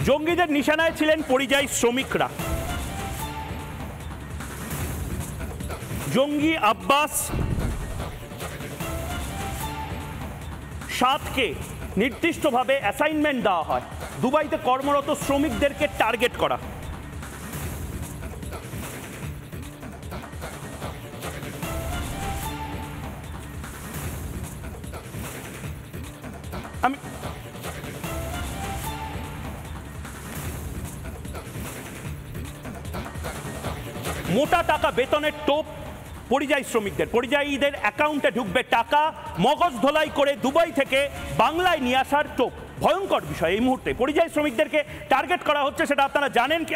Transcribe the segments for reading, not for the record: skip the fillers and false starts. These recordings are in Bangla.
জঙ্গিদের নিশানায় ছিলেন পরিযায়ী শ্রমিকরা। জঙ্গি আব্বাস সাতকে নির্দিষ্টভাবে অ্যাসাইনমেন্ট দেওয়া হয় দুবাইতে কর্মরত শ্রমিকদেরকে টার্গেট করা। আমি মোটা টাকা বেতনের টোপ পরিযায়ী শ্রমিকদের, পরিযায়ীদের অ্যাকাউন্টে ঢুকবে টাকা, মগজ ধোলাই করে দুবাই থেকে বাংলায় নিয়ে আসার টোপ। ভয়ঙ্কর বিষয়। এই মুহূর্তে পরিযায়ী শ্রমিকদেরকে টার্গেট করা হচ্ছে, সেটা আপনারা জানেন কি?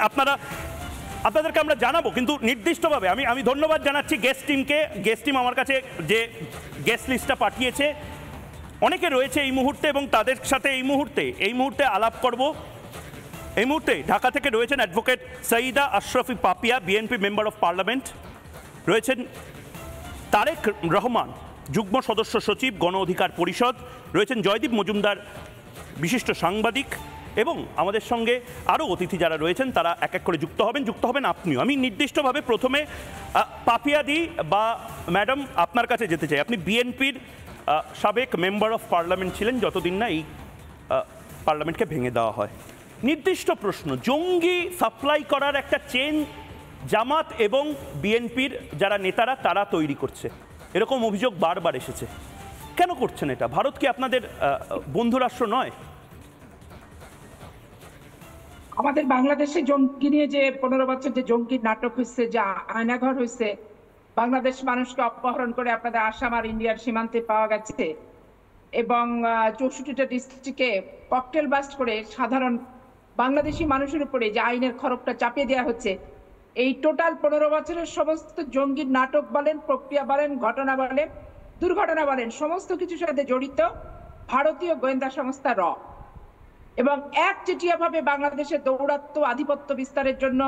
আপনাদেরকে আমরা জানাবো, কিন্তু নির্দিষ্টভাবে আমি ধন্যবাদ জানাচ্ছি গেস্ট টিমকে। গেস্ট টিম আমার কাছে যে গেস্ট লিস্টটা পাঠিয়েছে, অনেকে রয়েছে এই মুহূর্তে এবং তাদের সাথে এই মুহূর্তে আলাপ করব। এই মুহূর্তে ঢাকা থেকে রয়েছেন advocate Sayeeda Ashrafi Papia, BNP member of parliament. রয়েছেন তারেক রহমান, যুগ্ম সদস্য সচিব, গণ অধিকার পরিষদ। রয়েছেন জয়দীপ মজুমদার, বিশিষ্ট সাংবাদিক। এবং আমাদের সঙ্গে আরও অতিথি যারা রয়েছেন তারা এক এক করে যুক্ত হবেন আপনিও। আমি নির্দিষ্টভাবে প্রথমে পাপিয়াদি বা ম্যাডাম আপনার কাছে যেতে চাই। আপনি বিএনপির সাবেক মেম্বার অফ পার্লামেন্ট ছিলেন যতদিন না এই পার্লামেন্টকে ভেঙে দেওয়া হয়। নির্দিষ্ট প্রশ্ন, জঙ্গি সাপ্লাই করার একটা চেন জামাত এবং বিএনপির যারা নেতারা তারা তৈরি করছে, এরকম অভিযোগ বারবার এসেছে। কেন করছেন এটা? ভারত কি আপনাদের বন্ধুরাষ্ট্র নয়? আমাদের বাংলাদেশে জঙ্গি নিয়ে যে 15 বছর যে জঙ্গির নাটক হয়েছে, যে আয়নাঘর হয়েছে, বাংলাদেশ মানুষকে অপহরণ করে আপনাদের আসাম আর ইন্ডিয়ার সীমান্তে পাওয়া গেছে এবং 64টা ডিস্ট্রিক্টে ককটেল ব্লাস্ট করে সাধারণ বাংলাদেশি মানুষের উপরে যে আইনের খড়গটা চাপিয়ে দেওয়া হচ্ছে, এই টোটাল 15 বছরের সমস্ত জঙ্গির নাটক বলেন, প্রক্রিয়া বলেন, ঘটনা বলেন, দুর্ঘটনা বলেন, সমস্ত কিছুর সাথে জড়িত ভারতীয় গোয়েন্দা সংস্থা র। এবং একচেটিয়াভাবে বাংলাদেশে দৌরাত্ম্য আধিপত্য বিস্তারের জন্য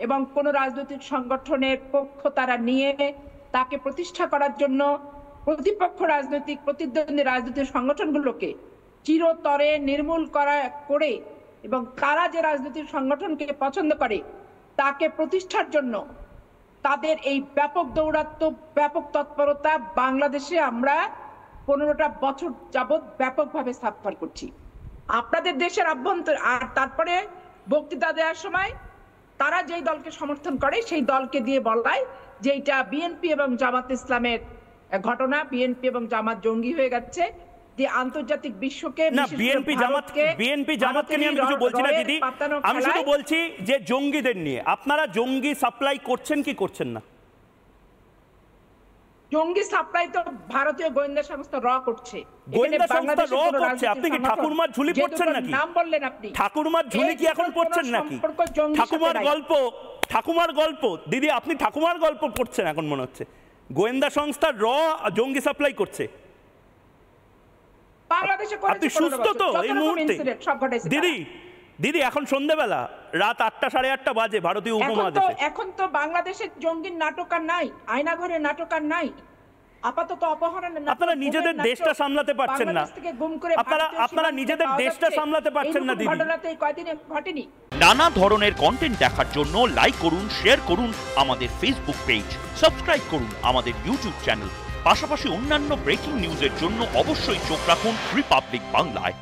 এবং কোন রাজনৈতিক সংগঠনের পক্ষ তারা নিয়ে তাকে প্রতিষ্ঠা করার জন্য প্রতিপক্ষ রাজনৈতিক প্রতিদ্বন্দ্বী রাজনৈতিক সংগঠনগুলোকে চিরতরে নির্মূল করে এবং তারা যে রাজনৈতিক সংগঠনকে পছন্দ করে তাকে প্রতিষ্ঠার জন্য তাদের এই ব্যাপক দৌরাত্ম্য, ব্যাপক তৎপরতা বাংলাদেশে আমরা 15টা বছর যাবৎ ব্যাপকভাবে সাফার করছি। আপনাদের দেশের আভ্যন্তর আর তারপরে বক্তৃতা দেওয়ার সময় তারা যেই দলকে সমর্থন করে সেই দলকে দিয়ে বলায় যে এটা বিএনপি এবং জামাত ইসলামের ঘটনা, বিএনপি এবং জামাত জঙ্গি হয়ে গেছে, যে আন্তর্জাতিক বিশ্বকে বিএনপি জামাতকে নিয়ে আমি কিছু বলছি না দিদি, আমি শুধু বলছি যে জঙ্গিদের নিয়ে আপনারা জঙ্গি সাপ্লাই করছেন কি করছেন না? জঙ্গি সাপ্লাই তো ভারতীয় গোয়েন্দা সংস্থা র করছে। গোয়েন্দা সংস্থা র করছে, আপনি কি ঠাকুরমার ঝুলি পড়ছেন নাকি? নাম বললেন আপনি, ঠাকুরমার ঝুলি কি এখন পড়ছেন নাকি? ঠাকুমার গল্প দিদি, আপনি ঠাকুমার গল্প পড়ছেন এখন মনে হচ্ছে। গোয়েন্দা সংস্থা র জঙ্গি সাপ্লাই করছে। আপনি সুস্থ তো এই মুহূর্তে? দিদি এখন সন্ধ্যেবেলা রাত 8টা 8:30 বাজে ভারতীয় উপমহাদেশে। এখন তো বাংলাদেশের জঙ্গির নাটক আর নাই, আয়নাঘরের নাটক আর নাই, আপাতত অপহরণের নাটক। আপনারা নিজেদের দেশটা সামলাতে পারছেন না, আপনারা নিজেদের দেশটা সামলাতে পারছেন না দিদি। ঘটনাতে কয়দিনে ঘটেনি। নানা ধরনের কন্টেন্ট দেখার জন্য লাইক করুন, শেয়ার করুন আমাদের ফেসবুক পেজ, সাবস্ক্রাইব করুন আমাদের ইউটিউব চ্যানেল। পাশাপাশি অন্যান্য ব্রেকিং নিউজের জন্য অবশ্যই চোখ রাখুন রিপাবলিক বাংলায়।